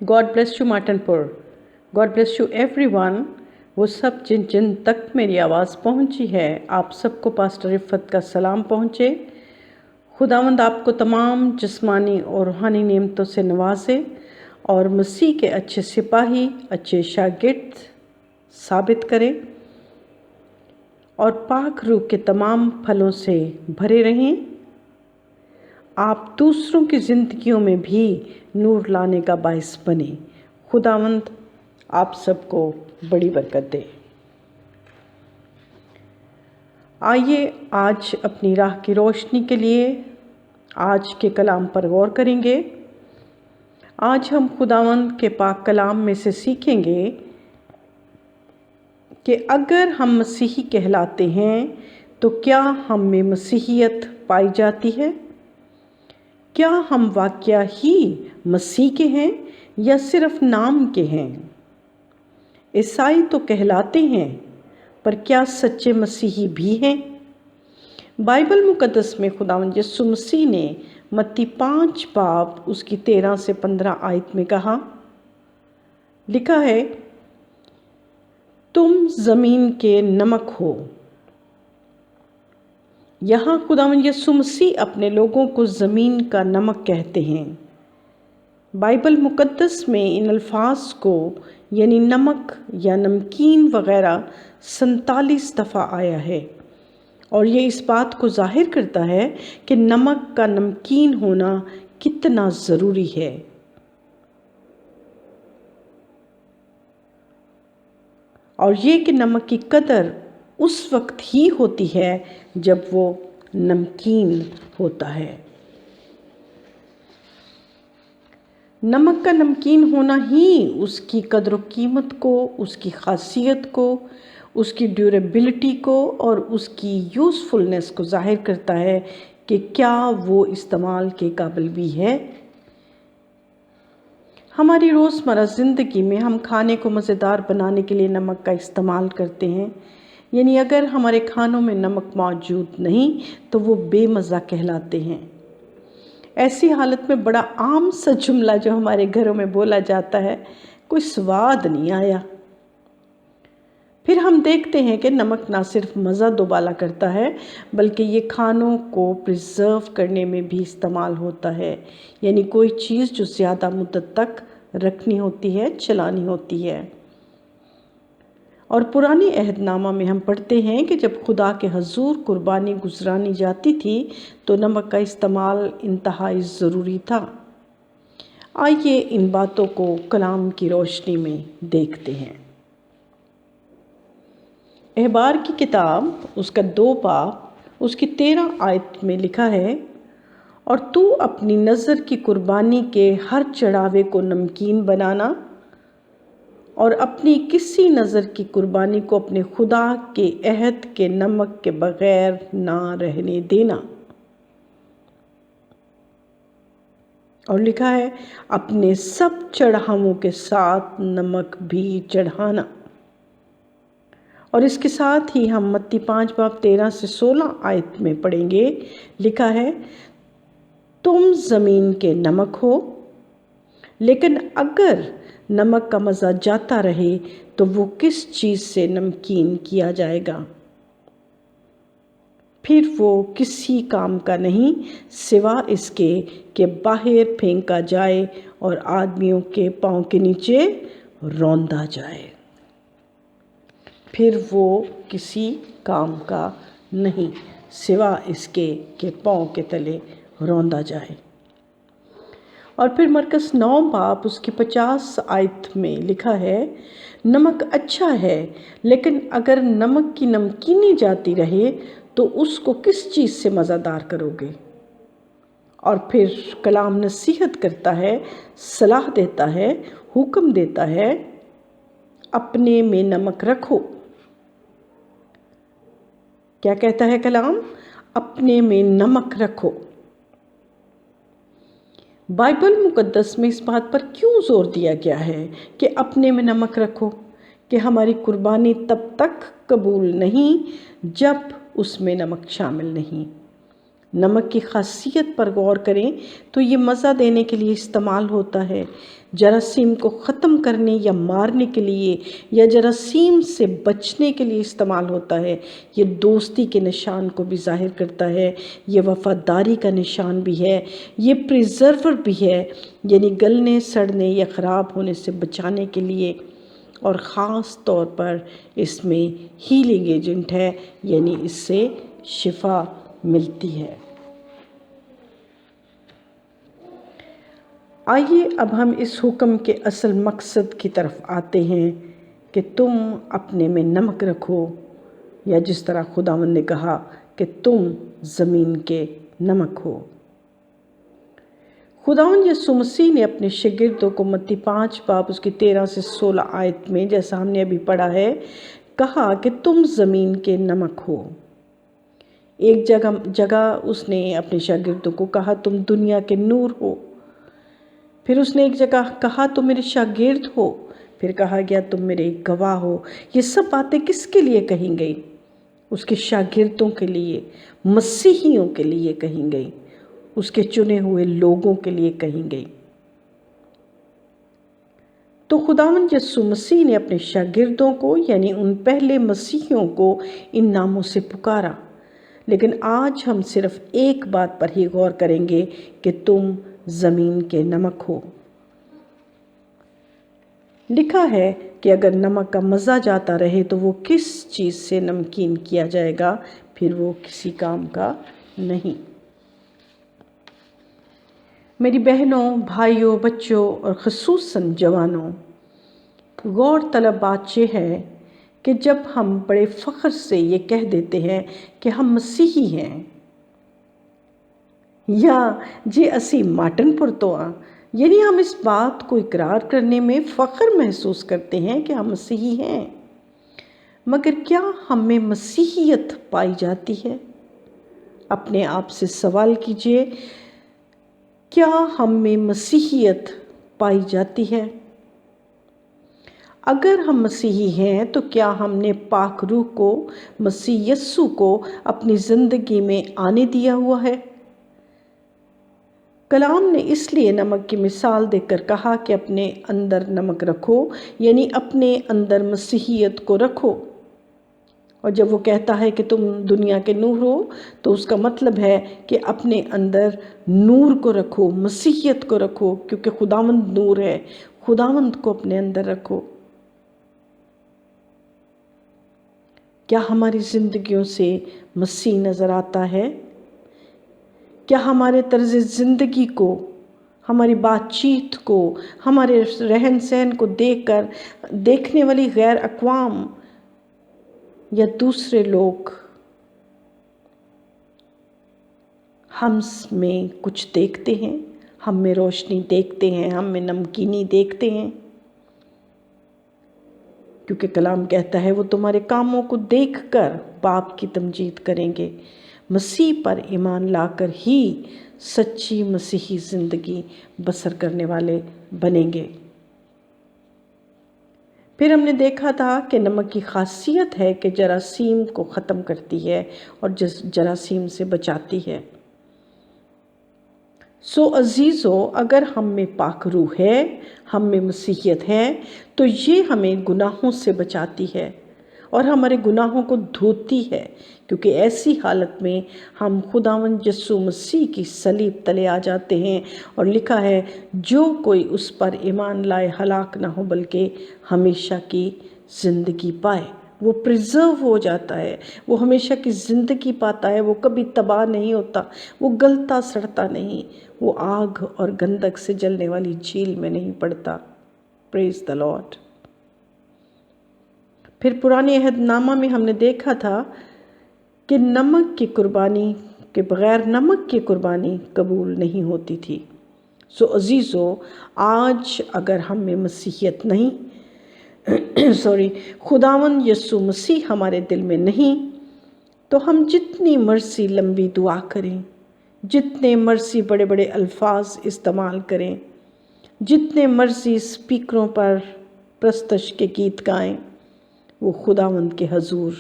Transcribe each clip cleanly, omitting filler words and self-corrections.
God bless you Martanpur, God bless you everyone. वो सब जिन जिन तक मेरी आवाज़ पहुंची है, आप सबको पास्टर रिफ़त का सलाम पहुंचे। खुदावंद आपको तमाम जिस्मानी और रूहानी नेमतों से नवाजे और मसीह के अच्छे सिपाही, अच्छे शागिर्द साबित करे और पाक रूह के तमाम फलों से भरे रहें। आप दूसरों की ज़िंदगियों में भी नूर लाने का बायस बने। खुदावंद आप सबको बड़ी बरकत दे। आइए आज अपनी राह की रोशनी के लिए आज के कलाम पर गौर करेंगे। आज हम खुदावंद के पाक कलाम में से सीखेंगे कि अगर हम मसीही कहलाते हैं तो क्या हम में मसीहियत पाई जाती है? क्या हम वाकया ही मसीह के हैं या सिर्फ नाम के हैं? ईसाई तो कहलाते हैं, पर क्या सच्चे मसीही भी हैं? बाइबल मुकद्दस में खुदावंद यीशु मसीह ने मत्ती 5 बाब उसकी 13 से 15 आयत में कहा, लिखा है, तुम ज़मीन के नमक हो। यहाँ खुदावंद यीशु मसीह अपने लोगों को ज़मीन का नमक कहते हैं। बाइबल मुकद्दस में इन अल्फाज को यानी नमक या नमकीन वगैरह 47 दफ़ा आया है और ये इस बात को जाहिर करता है कि नमक का नमकीन होना कितना ज़रूरी है। और ये कि नमक की कदर उस वक्त ही होती है जब वो नमकीन होता है। नमक का नमकीन होना ही उसकी कदर कीमत को, उसकी खासियत को, उसकी ड्यूरेबिलिटी को और उसकी यूज़फुलनेस को जाहिर करता है कि क्या वो इस्तेमाल के काबिल भी है। हमारी रोज़मर्रा ज़िंदगी में हम खाने को मज़ेदार बनाने के लिए नमक का इस्तेमाल करते हैं। यानी अगर हमारे खानों में नमक मौजूद नहीं तो वो बेमज़ा कहलाते हैं। ऐसी हालत में बड़ा आम सा जुमला जो हमारे घरों में बोला जाता है, कोई स्वाद नहीं आया। फिर हम देखते हैं कि नमक ना सिर्फ मज़ा दोबाला करता है बल्कि ये खानों को प्रिजर्व करने में भी इस्तेमाल होता है। यानी कोई चीज़ जो ज़्यादा मुद्दत तक रखनी होती है, चलानी होती है। और पुरानी अहदनामा में हम पढ़ते हैं कि जब खुदा के हजूर कुर्बानी गुजरानी जाती थी तो नमक का इस्तेमाल इंतहाई ज़रूरी था। आइए इन बातों को कलाम की रोशनी में देखते हैं। अहबार की किताब उसका 2 बाब उसकी 13 आयत में लिखा है, और तू अपनी नज़र की कुर्बानी के हर चढ़ावे को नमकीन बनाना और अपनी किसी नज़र की कुर्बानी को अपने खुदा के अहद के नमक के बगैर ना रहने देना। और लिखा है, अपने सब चढ़ावों के साथ नमक भी चढ़ाना। और इसके साथ ही हम मत्ती 5 बाब 13 से 16 आयत में पढ़ेंगे, लिखा है, तुम ज़मीन के नमक हो, लेकिन अगर नमक का मज़ा जाता रहे तो वो किस चीज़ से नमकीन किया जाएगा? फिर वो किसी काम का नहीं सिवा इसके कि बाहर फेंका जाए और आदमियों के पाँव के नीचे रौंदा जाए। फिर वो किसी काम का नहीं सिवा इसके कि पाँव के तले रौंदा जाए। और फिर मरकस 9 बाब उसकी 50 आयत में लिखा है, नमक अच्छा है, लेकिन अगर नमक की नमकीनी जाती रहे तो उसको किस चीज़ से मज़ेदार करोगे? और फिर कलाम नसीहत करता है, सलाह देता है, हुक्म देता है, अपने में नमक रखो। क्या कहता है कलाम? अपने में नमक रखो। बाइबल मुकद्दस में इस बात पर क्यों जोर दिया गया है कि अपने में नमक रखो? कि हमारी कुर्बानी तब तक कबूल नहीं जब उसमें नमक शामिल नहीं। نمک کی خاصیت پر غور کریں تو یہ مزہ دینے کے لیے استعمال ہوتا ہے، جراثیم کو ختم کرنے یا مارنے کے لیے یا جراثیم سے بچنے کے لیے استعمال ہوتا ہے۔ یہ دوستی کے نشان کو بھی ظاہر کرتا ہے، یہ وفاداری کا نشان بھی ہے، یہ پریزرور بھی ہے، یعنی گلنے، سڑنے یا خراب ہونے سے بچانے کے لیے، اور خاص طور پر اس میں ہیلنگ ایجنٹ ہے، یعنی اس سے شفا ملتی ہے۔ آئیے اب ہم اس حکم کے اصل مقصد کی طرف آتے ہیں کہ تم اپنے میں نمک رکھو، یا جس طرح خداوند نے کہا کہ تم زمین کے نمک ہو۔ خداوند یسوع مسیح نے اپنے شاگردوں کو متی 5 باب اس کی 13 سے 16 آیت میں، جیسا ہم نے ابھی پڑھا ہے، کہا کہ تم زمین کے نمک ہو۔ ایک جگہ اس نے اپنے شاگردوں کو کہا تم دنیا کے نور ہو، پھر اس نے ایک جگہ کہا تم میرے شاگرد ہو، پھر کہا گیا تم میرے گواہ ہو۔ یہ سب باتیں کس کے لیے کہیں گئی؟ اس کے شاگردوں کے لیے، مسیحیوں کے لیے کہیں گئی، اس کے چنے ہوئے لوگوں کے لیے کہیں گئی۔ تو خداوند یسوع مسیح نے اپنے شاگردوں کو، یعنی ان پہلے مسیحیوں کو، ان ناموں سے پکارا، لیکن آج ہم صرف ایک بات پر ہی غور کریں گے کہ تم زمین کے نمک ہو۔ لکھا ہے کہ اگر نمک کا مزہ جاتا رہے تو وہ کس چیز سے نمکین کیا جائے گا، پھر وہ کسی کام کا نہیں۔ میری بہنوں، بھائیوں، بچوں اور خصوصاً جوانوں، غور طلب بات یہ ہے کہ جب ہم بڑے فخر سے یہ کہہ دیتے ہیں کہ ہم مسیحی ہیں، یا جی اسی ماٹن پرتو ہاں، یعنی ہم اس بات کو اقرار کرنے میں فخر محسوس کرتے ہیں کہ ہم مسیحی ہیں، مگر کیا ہم میں مسیحیت پائی جاتی ہے؟ اپنے آپ سے سوال کیجئے، کیا ہم میں مسیحیت پائی جاتی ہے؟ اگر ہم مسیحی ہیں تو کیا ہم نے پاک روح کو، مسیح یسوع کو اپنی زندگی میں آنے دیا ہوا ہے؟ کلام نے اس لیے نمک کی مثال دے کر کہا کہ اپنے اندر نمک رکھو، یعنی اپنے اندر مسیحیت کو رکھو۔ اور جب وہ کہتا ہے کہ تم دنیا کے نور ہو، تو اس کا مطلب ہے کہ اپنے اندر نور کو رکھو، مسیحیت کو رکھو، کیونکہ خداوند نور ہے، خداوند کو اپنے اندر رکھو۔ کیا ہماری زندگیوں سے مسیح نظر آتا ہے؟ کیا ہمارے طرز زندگی کو، ہماری بات چیت کو، ہمارے رہن سہن کو دیکھنے والی غیر اقوام یا دوسرے لوگ ہم میں کچھ دیکھتے ہیں؟ ہم میں روشنی دیکھتے ہیں، ہم میں نمکینی دیکھتے ہیں؟ کیونکہ کلام کہتا ہے وہ تمہارے کاموں کو دیکھ کر باپ کی تمجید کریں گے۔ مسیح پر ایمان لا کر ہی سچی مسیحی زندگی بسر کرنے والے بنیں گے۔ پھر ہم نے دیکھا تھا کہ نمک کی خاصیت ہے کہ جراثیم کو ختم کرتی ہے اور جراثیم سے بچاتی ہے۔ سو عزیزو، اگر ہم میں پاک روح ہے، ہم میں مسیحیت ہے، تو یہ ہمیں گناہوں سے بچاتی ہے اور ہمارے گناہوں کو دھوتی ہے، کیونکہ ایسی حالت میں ہم خداوند یسوع مسیح کی صلیب تلے آ جاتے ہیں، اور لکھا ہے جو کوئی اس پر ایمان لائے ہلاک نہ ہو بلکہ ہمیشہ کی زندگی پائے۔ وہ پریزرو ہو جاتا ہے، وہ ہمیشہ کی زندگی پاتا ہے، وہ کبھی تباہ نہیں ہوتا، وہ گلتا سڑتا نہیں، وہ آگ اور گندک سے جلنے والی جھیل میں نہیں پڑتا۔ پریز دی لارڈ۔ پھر پرانے عہد نامہ میں ہم نے دیکھا تھا کہ نمک کی قربانی کے بغیر نمک کی قربانی قبول نہیں ہوتی تھی۔ سو عزیزو، آج اگر ہم میں مسیحیت نہیں خداوند یسوع مسیح ہمارے دل میں نہیں، تو ہم جتنی مرضی لمبی دعا کریں، جتنے مرضی بڑے بڑے الفاظ استعمال کریں، جتنے مرضی اسپیکروں پر پرستش کے گیت گائیں، وہ خداوند کے حضور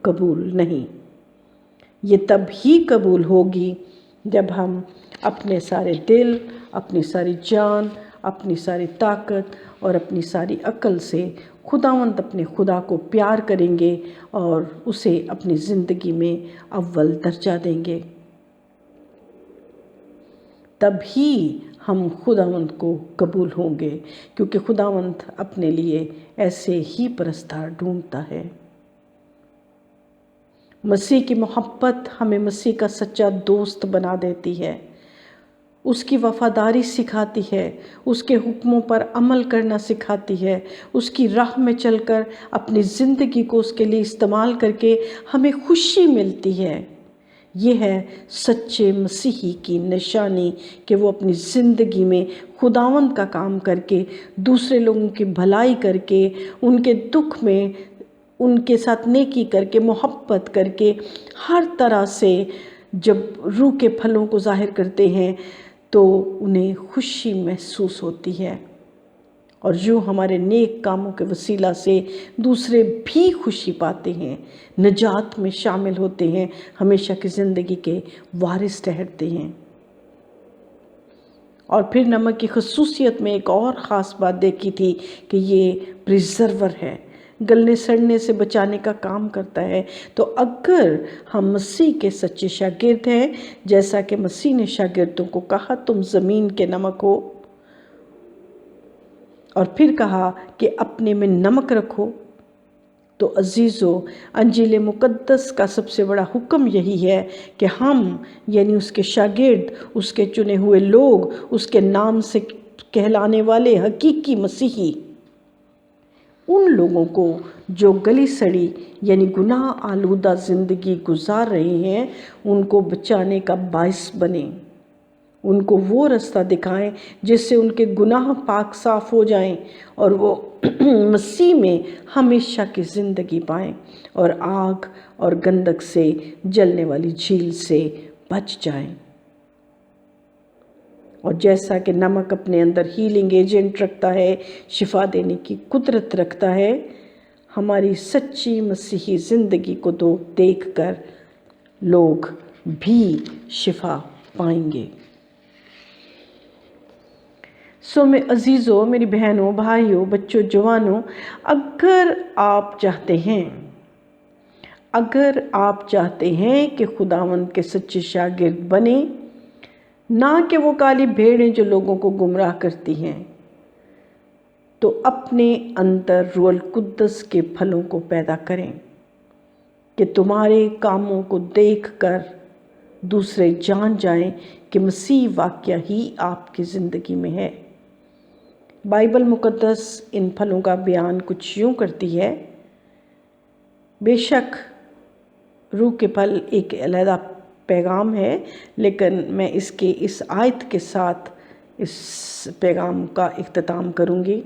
قبول نہیں۔ یہ تب ہی قبول ہوگی जब हम अपने सारे दिल, अपनी सारी जान, अपनी सारी ताकत और अपनी सारी अक्ल से खुदावंद अपने खुदा को प्यार करेंगे और उसे अपनी ज़िंदगी में अव्वल दर्जा देंगे, तभी हम खुदावंद को कबूल होंगे, क्योंकि खुदावंद अपने लिए ऐसे ही परस्तार ढूंढता है। मसीह की मोहब्बत हमें मसीह का सच्चा दोस्त बना देती है, उसकी वफ़ादारी सिखाती है, उसके हुक्मों पर अमल करना सिखाती है, उसकी राह में चलकर अपनी ज़िंदगी को उसके लिए इस्तेमाल करके हमें खुशी मिलती है। ये है सच्चे मसीही की निशानी कि वो अपनी ज़िंदगी में खुदावंद का काम करके, दूसरे लोगों की भलाई करके, उनके दुख में उनके साथ नेकी करके, मोहब्बत करके, हर तरह से जब रूह के फलों को ज़ाहिर करते हैं तो उन्हें खुशी महसूस होती है। और यूँ हमारे नेक कामों के वसीला से दूसरे भी खुशी पाते हैं, निजात में शामिल होते हैं, हमेशा की ज़िंदगी के वारिस ठहरते हैं। और फिर नमक की खसूसियत में एक और ख़ास बात देखी थी कि ये प्रिजर्वर है, गलने सड़ने से बचाने का काम करता है। तो अगर हम मसीह के सच्चे शागिर्द हैं, जैसा कि मसीह ने शागिर्दों को कहा तुम ज़मीन के नमक हो, और फिर कहा कि अपने में नमक रखो, तो अजीज़ों, अंजील मुक़द्दस का सबसे बड़ा हुक्म यही है कि हम यानी उसके शागिर्द, उसके चुने हुए लोग, उसके नाम से कहलाने वाले हकीकी मसीही, उन लोगों को जो गली सड़ी यानी गुनाह आलूदा ज़िंदगी गुजार रहे हैं, उनको बचाने का बाइस बने, उनको वो रास्ता दिखाएं जिससे उनके गुनाह पाक साफ़ हो जाएं और वो मसीह में हमेशा की ज़िंदगी पाएं और आग और गंधक से जलने वाली झील से बच जाएं। और जैसा कि नमक अपने अंदर हीलिंग एजेंट रखता है, शिफा देने की कुदरत रखता है, हमारी सच्ची मसीही ज़िंदगी को तो देखकर लोग भी शिफा पाएंगे। सो मैं अजीज़ों, मेरी बहनों, भाइयों, बच्चों, जवानों, अगर आप चाहते हैं कि खुदावंद के सच्चे शागिर्द बने, ना कि वो काली भेड़ें जो लोगों को गुमराह करती हैं, तो अपने अंदर रूहुल कुद्दस के फलों को पैदा करें कि तुम्हारे कामों को देखकर दूसरे जान जाएं कि मसीह वाकया ही आपकी ज़िंदगी में है। बाइबल मुक़द्दस इन फलों का बयान कुछ यूँ करती है। बेशक रूह के फल एक अलग पैगाम है, लेकिन मैं इसके इस आयत के साथ इस पैगाम का इख्तिताम करूँगी।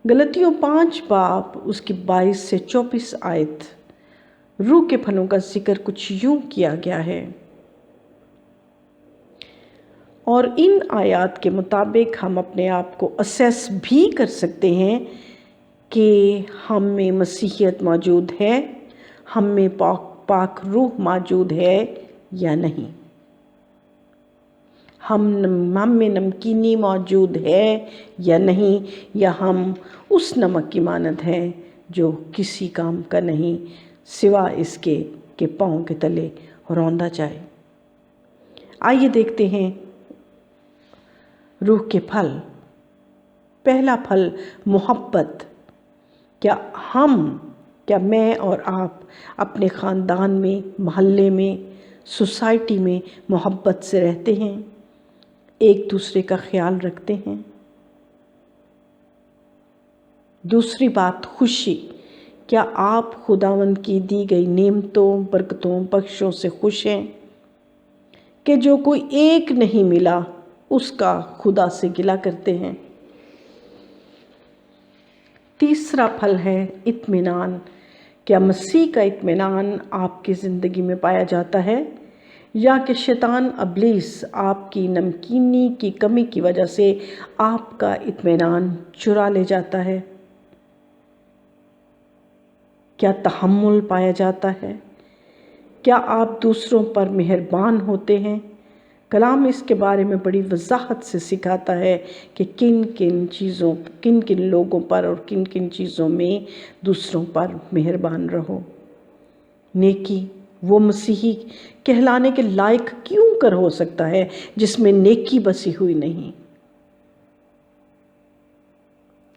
गलतियों 5 बाब उसकी 22 से 24 आयत, रूह के फलों का जिक्र कुछ यूँ किया गया है। और इन आयात के मुताबिक हम अपने आप को असेस भी कर सकते हैं कि हम में मसीहियत मौजूद है, हम में पाक रूह मौजूद है या नहीं, हम में नमकीनी मौजूद है या नहीं, या हम उस नमक की मानद हैं जो किसी काम का नहीं सिवा इसके कि पाँव के तले रौंदा जाए। आइए देखते हैं रूह के फल। पहला फल मोहब्बत। क्या मैं और आप अपने ख़ानदान में, मोहल्ले में, सोसाइटी में मोहब्बत से रहते हैं, एक दूसरे का ख्याल रखते हैं? दूसरी बात खुशी। क्या आप खुदावंद की दी गई नेमतों, बरकतों, बख्शों से खुश हैं कि जो कोई एक नहीं मिला उसका खुदा से गिला करते हैं? तीसरा फल है इत्मीनान। क्या मसीह का इत्मीनान आपकी ज़िंदगी में पाया जाता है, या कि शैतान अब्लीस आपकी नमकीनी की कमी की वजह से आपका इत्मीनान चुरा ले जाता है? क्या तहम्मुल पाया जाता है? کیا آپ دوسروں پر مہربان ہوتے ہیں؟ کلام اس کے بارے میں بڑی وضاحت سے سکھاتا ہے کہ کن کن لوگوں پر اور کن کن چیزوں میں دوسروں پر مہربان رہو۔ نیکی وہ مسیحی کہلانے کے لائق کیوں کر ہو سکتا ہے جس میں نیکی بسی ہوئی نہیں؟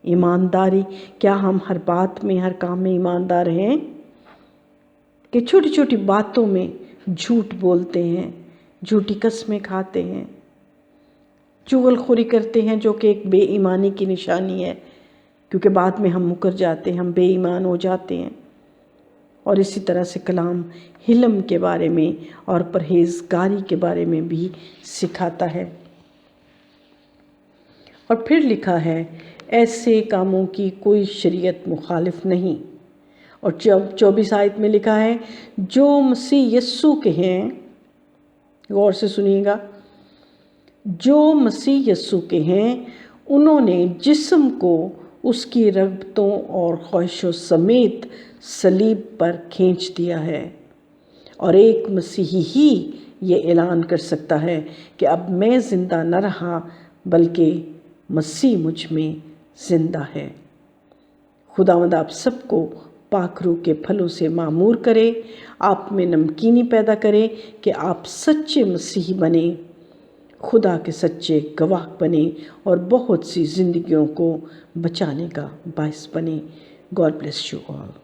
ایمانداری، کیا ہم ہر بات میں، ہر کام میں ایماندار ہیں کہ چھوٹی چھوٹی باتوں میں جھوٹ بولتے ہیں، جھوٹی قسمیں کھاتے ہیں، چغل خوری کرتے ہیں، جو کہ ایک بے ایمانی کی نشانی ہے، کیونکہ بعد میں ہم مکر جاتے ہیں، ہم بے ایمان ہو جاتے ہیں۔ اور اسی طرح سے کلام حلم کے بارے میں اور پرہیزگاری کے بارے میں بھی سکھاتا ہے۔ اور پھر لکھا ہے، ایسے کاموں کی کوئی شریعت مخالف نہیں۔ اور 24 آیت میں لکھا ہے، جو مسیح یسوع کے ہیں، غور سے سنیے گا، جو مسیح یسوع کے ہیں انہوں نے جسم کو اس کی رغبتوں اور خواہشوں سمیت صلیب پر کھینچ دیا ہے۔ اور ایک مسیحی ہی یہ اعلان کر سکتا ہے کہ اب میں زندہ نہ رہا بلکہ مسیح مجھ میں زندہ ہے۔ خداوند آپ سب کو پاک روح کے پھلوں سے معمور کرے، آپ میں نمکینی پیدا کرے کہ آپ سچے مسیحی بنیں، خدا کے سچے گواہ بنیں اور بہت سی زندگیوں کو بچانے کا باعث بنیں۔ God bless you all.